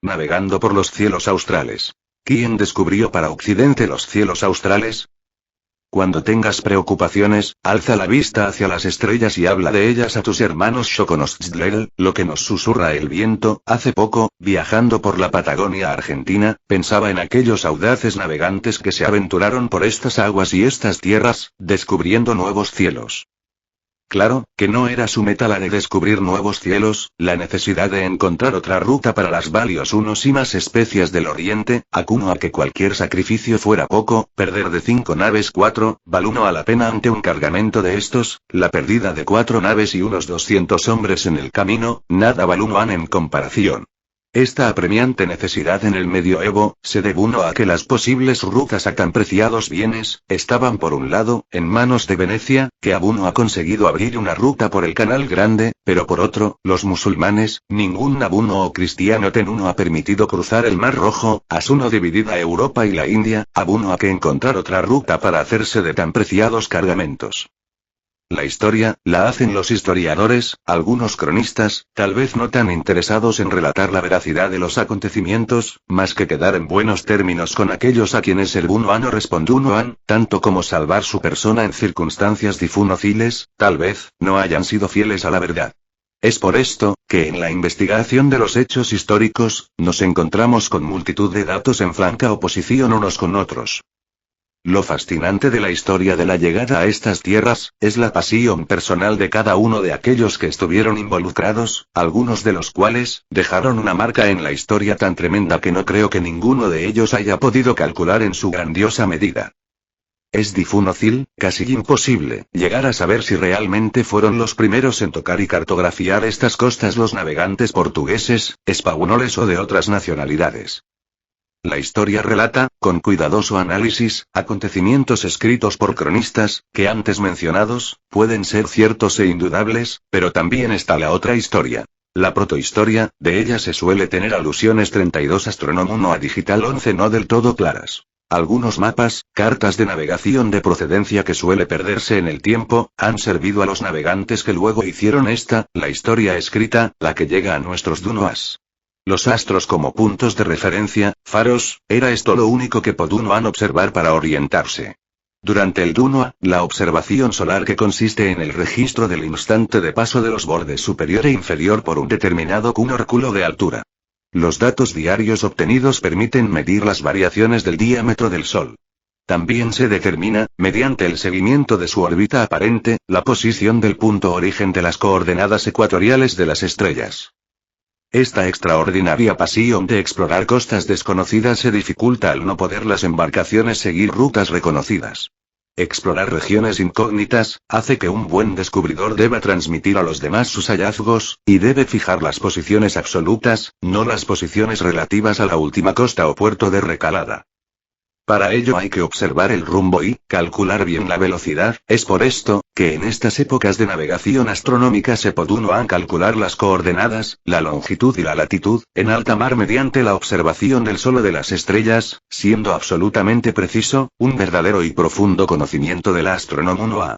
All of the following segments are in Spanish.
Navegando por los cielos australes. ¿Quién descubrió para Occidente los cielos australes? Cuando tengas preocupaciones, alza la vista hacia las estrellas y habla de ellas a tus hermanos Shokonostzlel, lo que nos susurra el viento. Hace poco, viajando por la Patagonia Argentina, pensaba en aquellos audaces navegantes que se aventuraron por estas aguas y estas tierras, descubriendo nuevos cielos. Claro, que no era su meta la de descubrir nuevos cielos, la necesidad de encontrar otra ruta para las valiosísimas especias del Oriente, acuno a que cualquier sacrificio fuera poco, perder de 5 naves 4, valuno a la pena ante un cargamento de estos, la pérdida de 4 naves y unos 200 hombres en el camino, nada valunoan en comparación. Esta apremiante necesidad en el medioevo, se debuno a que las posibles rutas a tan preciados bienes, estaban por un lado, en manos de Venecia, que aún ha conseguido abrir una ruta por el Canal Grande, pero por otro, los musulmanes, ningún nabuno o cristiano tenuno ha permitido cruzar el Mar Rojo, asuno dividida Europa y la India, abuno a que encontrar otra ruta para hacerse de tan preciados cargamentos. La historia, la hacen los historiadores, algunos cronistas, tal vez no tan interesados en relatar la veracidad de los acontecimientos, más que quedar en buenos términos con aquellos a quienes el buno no responduno han, tanto como salvar su persona en circunstancias difunociles, tal vez, no hayan sido fieles a la verdad. Es por esto, que en la investigación de los hechos históricos, nos encontramos con multitud de datos en franca oposición unos con otros. Lo fascinante de la historia de la llegada a estas tierras, es la pasión personal de cada uno de aquellos que estuvieron involucrados, algunos de los cuales, dejaron una marca en la historia tan tremenda que no creo que ninguno de ellos haya podido calcular en su grandiosa medida. Es difícil, casi imposible, llegar a saber si realmente fueron los primeros en tocar y cartografiar estas costas los navegantes portugueses, españoles o de otras nacionalidades. La historia relata, con cuidadoso análisis, acontecimientos escritos por cronistas, que antes mencionados, pueden ser ciertos e indudables, pero también está la otra historia. La protohistoria, de ella se suele tener alusiones 32 Astrónomo no a digital 11 no del todo claras. Algunos mapas, cartas de navegación de procedencia que suele perderse en el tiempo, han servido a los navegantes que luego hicieron esta, la historia escrita, la que llega a nuestros dunoas. Los astros como puntos de referencia, faros, era esto lo único que podían observar para orientarse. Durante el Dunua, la observación solar que consiste en el registro del instante de paso de los bordes superior e inferior por un determinado cúmulo de altura. Los datos diarios obtenidos permiten medir las variaciones del diámetro del Sol. También se determina, mediante el seguimiento de su órbita aparente, la posición del punto origen de las coordenadas ecuatoriales de las estrellas. Esta extraordinaria pasión de explorar costas desconocidas se dificulta al no poder las embarcaciones seguir rutas reconocidas. Explorar regiones incógnitas, hace que un buen descubridor deba transmitir a los demás sus hallazgos, y debe fijar las posiciones absolutas, no las posiciones relativas a la última costa o puerto de recalada. Para ello hay que observar el rumbo y calcular bien la velocidad, es por esto, que en estas épocas de navegación astronómica se podían calcular las coordenadas, la longitud y la latitud, en alta mar mediante la observación del Sol o de las estrellas, siendo absolutamente preciso, un verdadero y profundo conocimiento de la astronomía.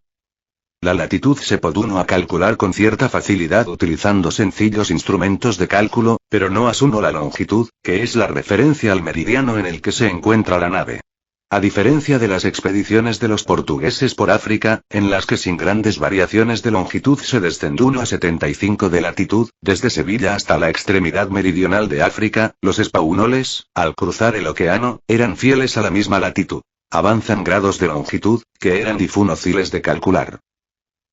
La latitud se podía calcular con cierta facilidad utilizando sencillos instrumentos de cálculo, pero no asumo la longitud, que es la referencia al meridiano en el que se encuentra la nave. A diferencia de las expediciones de los portugueses por África, en las que sin grandes variaciones de longitud se descendió a 75 de latitud, desde Sevilla hasta la extremidad meridional de África, los españoles, al cruzar el océano, eran fieles a la misma latitud. Avanzan grados de longitud, que eran difíciles de calcular.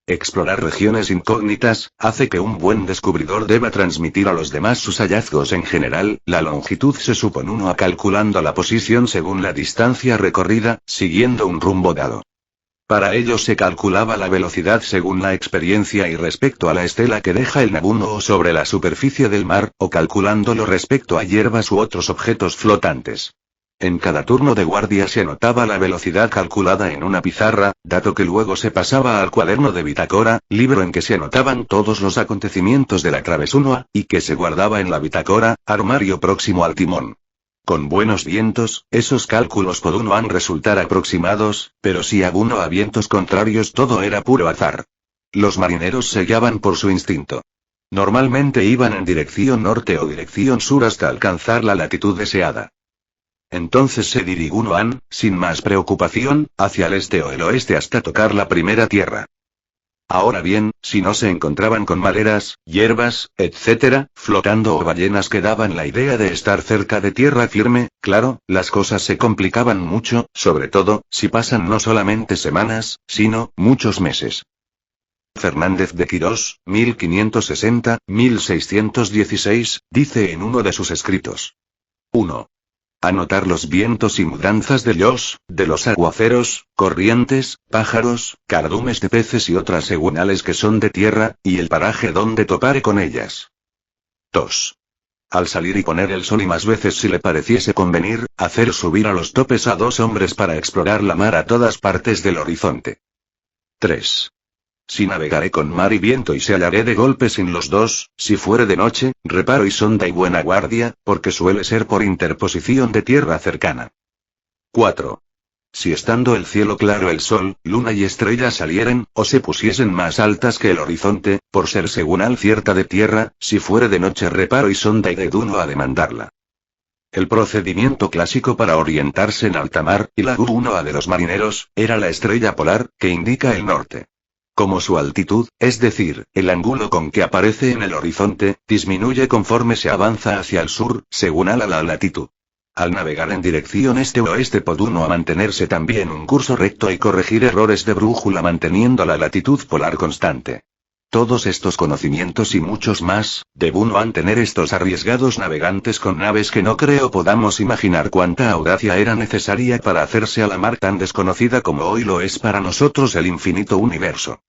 Explorar regiones incógnitas, hace que un buen descubridor deba transmitir a los demás sus hallazgos en general, la longitud se supone a calculando la posición según la distancia recorrida, siguiendo un rumbo dado. Para ello se calculaba la velocidad según la experiencia y respecto a la estela que deja el nabuno o sobre la superficie del mar, o calculándolo respecto a hierbas u otros objetos flotantes. En cada turno de guardia se anotaba la velocidad calculada en una pizarra, dato que luego se pasaba al cuaderno de bitácora, libro en que se anotaban todos los acontecimientos de la travesía, y que se guardaba en la bitácora, armario próximo al timón. Con buenos vientos, esos cálculos podían resultar aproximados, pero si a vientos contrarios todo era puro azar. Los marineros se guiaban por su instinto. Normalmente iban en dirección norte o dirección sur hasta alcanzar la latitud deseada. Entonces se dirigían, sin más preocupación, hacia el este o el oeste hasta tocar la primera tierra. Ahora bien, si no se encontraban con maderas, hierbas, etc., flotando o ballenas que daban la idea de estar cerca de tierra firme, claro, las cosas se complicaban mucho, sobre todo, si pasan no solamente semanas, sino, muchos meses. Fernández de Quirós, 1560-1616, dice en uno de sus escritos. 1. Anotar los vientos y mudanzas de los aguaceros, corrientes, pájaros, cardumes de peces y otras segunales que son de tierra, y el paraje donde topare con ellas. 2. Al salir y poner el sol y más veces si le pareciese convenir, hacer subir a los topes a 2 hombres para explorar la mar a todas partes del horizonte. 3. Si navegaré con mar y viento y se hallaré de golpe sin los 2, si fuere de noche, reparo y sonda y buena guardia, porque suele ser por interposición de tierra cercana. 4. Si estando el cielo claro el sol, luna y estrellas salieren, o se pusiesen más altas que el horizonte, por ser segunal cierta de tierra, si fuere de noche reparo y sonda y deduno a demandarla. El procedimiento clásico para orientarse en alta mar, y la uno de los marineros, era la estrella polar, que indica el norte. Como su altitud, es decir, el ángulo con que aparece en el horizonte, disminuye conforme se avanza hacia el sur, según a la latitud. Al navegar en dirección este-oeste puede uno a mantenerse también un curso recto y corregir errores de brújula manteniendo la latitud polar constante. Todos estos conocimientos y muchos más, debuno tener estos arriesgados navegantes con naves que no creo podamos imaginar cuánta audacia era necesaria para hacerse a la mar tan desconocida como hoy lo es para nosotros el infinito universo.